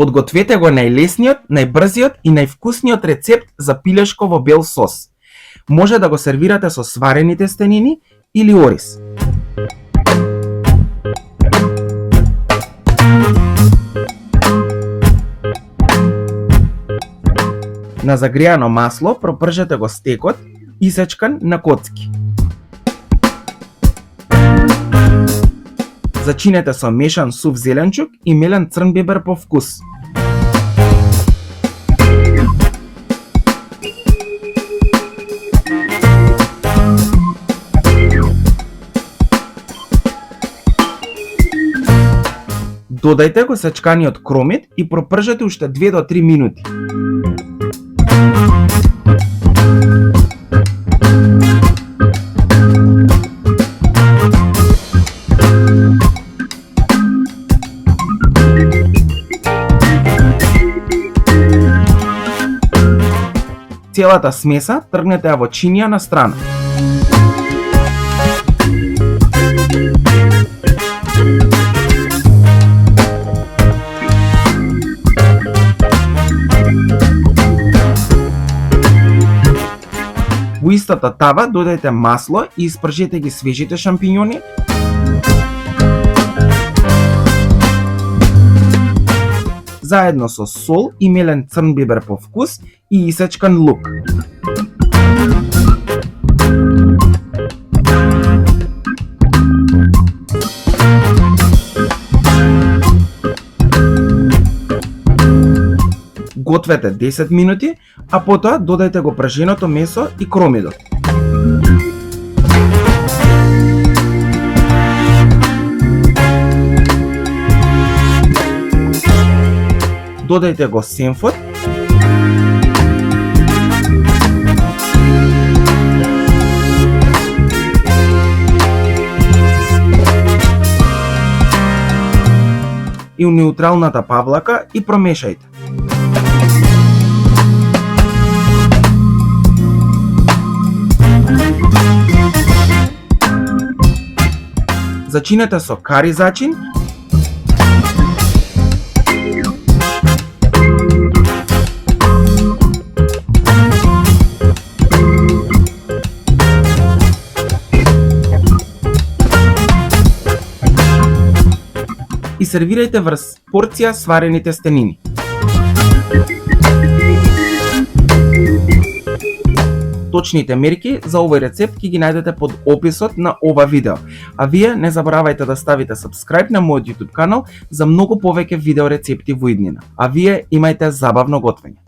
Подгответе го најлесниот, најбрзиот и највкусниот рецепт за пилешко во бел сос. Може да го сервирате со сварени тестенини или ориз. На загреано масло пропржете го стекот, исечкан на коцки. Зачинете со мешан сув зеленчук и мелен црн бибер по вкус. Додајте го сечканиот кромит и пропржете уште 2 до 3 минути. Целата смеса тргнете ја во чинија на страна. Во истата тава додајте масло и испржете ги свежите шампињони. Заедно со сол и мелен црн бибер по вкус и исечкан лук. Гответе 10 минути, а потоа додајте го праженото месо и кромидот. Додајте го сенфот. И неутралната павлака и промешајте. Зачинете со кари зачин. И сервирајте врз порција сварени тестенини. Точните мерки за овој рецепт ќе ги најдете под описот на ова видео. А вие не заборавајте да ставите subscribe на мојот YouTube канал за многу повеќе видео рецепти во иднина. А вие имајте забавно готвење.